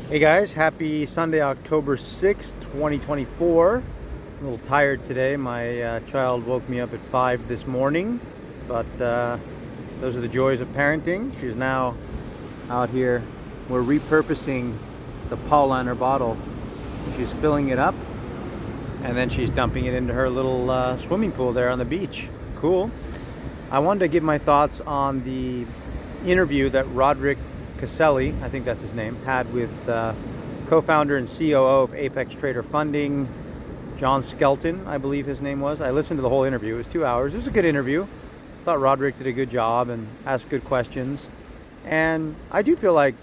Hey guys, happy Sunday, October 6th, 2024. I'm a little tired today. My child woke me up at 5 this morning, but those are the joys of parenting. She's now out here. We're repurposing the Paulaner bottle. She's filling it up, and then she's dumping it into her little swimming pool there on the beach. Cool. I wanted to give my thoughts on the interview that Roderick Caselli, I think that's his name, had with co-founder and COO of Apex Trader Funding, John Skelton, I believe his name was. I listened to the whole interview. It was 2 hours. It was a good interview. I thought Roderick did a good job and asked good questions. And I do feel like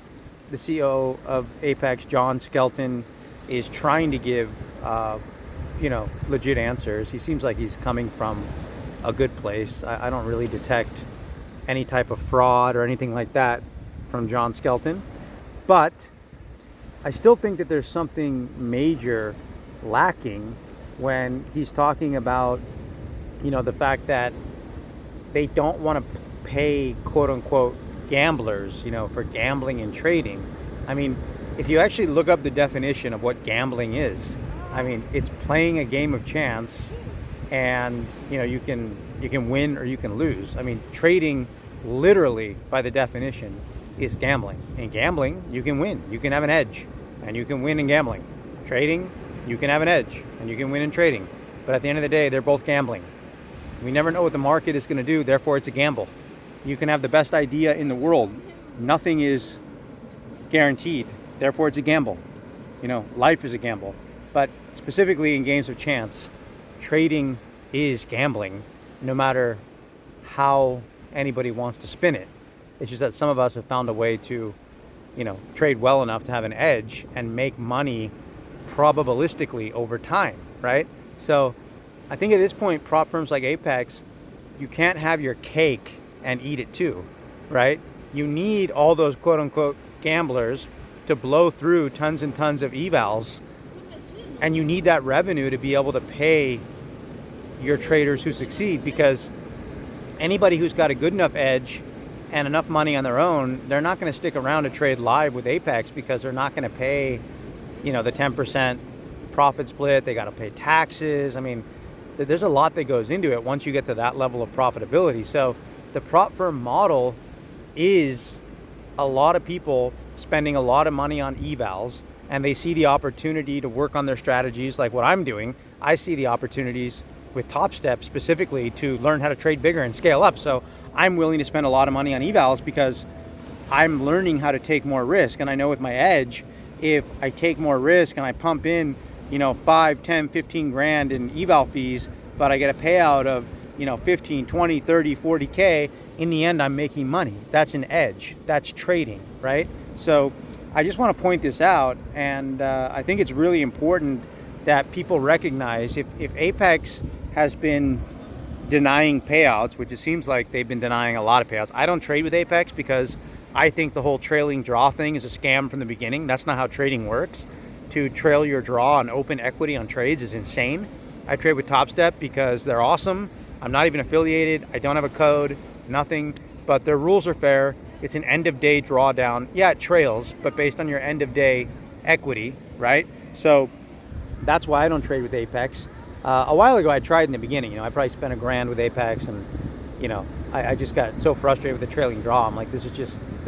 the COO of Apex, John Skelton, is trying to give, legit answers. He seems like he's coming from a good place. I don't really detect any type of fraud or anything like that from John Skelton, but I still think that there's something major lacking when he's talking about, the fact that they don't want to pay quote unquote gamblers, for gambling and trading. I mean, if you actually look up the definition of what gambling is, it's playing a game of chance, and you can win or you can lose. Trading, literally by the definition, is gambling. In gambling, you can win, you can have an edge, and you can win in gambling. Trading, you can have an edge and you can win in trading, but at the end of the day, they're both gambling. We never know what the market is going to do, therefore it's a gamble. You can have the best idea in the world, nothing is guaranteed, therefore it's a gamble. Life is a gamble, but specifically in games of chance, trading is gambling, no matter how anybody wants to spin it. It's just that some of us have found a way to, trade well enough to have an edge and make money probabilistically over time, right? So I think at this point, prop firms like Apex, you can't have your cake and eat it too, right? You need all those quote unquote gamblers to blow through tons and tons of evals, and you need that revenue to be able to pay your traders who succeed, because anybody who's got a good enough edge and enough money on their own, they're not going to stick around to trade live with Apex, because they're not going to pay, the 10% profit split. They got to pay taxes. There's a lot that goes into it once you get to that level of profitability. So the prop firm model is a lot of people spending a lot of money on evals, and they see the opportunity to work on their strategies like what I'm doing. I see the opportunities with Top Step specifically to learn how to trade bigger and scale up. So I'm willing to spend a lot of money on evals because I'm learning how to take more risk. And I know with my edge, if I take more risk and I pump in, 5, 10, 15 grand in eval fees, but I get a payout of, 15, 20, 30, 40K, in the end, I'm making money. That's an edge. That's trading, right? So I just want to point this out. And I think it's really important that people recognize if Apex has been denying payouts, which it seems like they've been denying a lot of payouts. I don't trade with Apex because I think the whole trailing draw thing is a scam from the beginning. That's not how trading works. To trail your draw on open equity on trades is insane. I trade with Top Step because they're awesome. I'm not even affiliated. I don't have a code, nothing, but their rules are fair. It's an end of day drawdown. Yeah, it trails, but based on your end of day equity, right? So that's why I don't trade with Apex. A while ago, I tried in the beginning. I probably spent $1,000 with Apex, and I just got so frustrated with the trailing draw. I'm like, this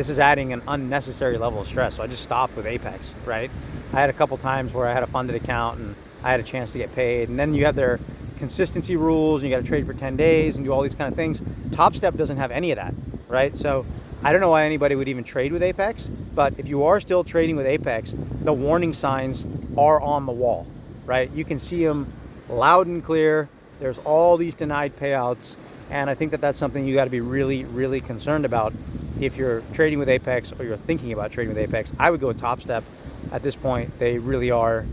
is adding an unnecessary level of stress. So I just stopped with Apex, right? I had a couple times where I had a funded account and I had a chance to get paid, and then you have their consistency rules, and you got to trade for 10 days and do all these kind of things. Top Step doesn't have any of that, right? So I don't know why anybody would even trade with Apex, but if you are still trading with Apex, the warning signs are on the wall, right? You can see them loud and clear. There's all these denied payouts, and I think that that's something you got to be really, really concerned about if you're trading with Apex or you're thinking about trading with Apex. I would go with Top Step at this point. They really are,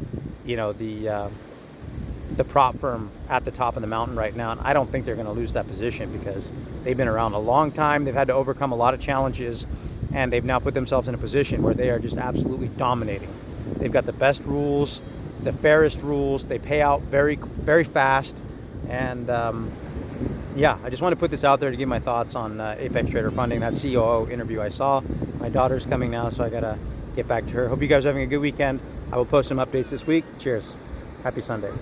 the prop firm at the top of the mountain right now, and I don't think they're going to lose that position because they've been around a long time. They've had to overcome a lot of challenges, and they've now put themselves in a position where they are just absolutely dominating. They've got the best rules, the fairest rules. They pay out very, very fast. And I just want to put this out there to give my thoughts on Apex Trader Funding, that COO interview I saw. My daughter's coming now, so I gotta get back to her. Hope you guys are having a good weekend. I will post some updates this week. Cheers. Happy Sunday.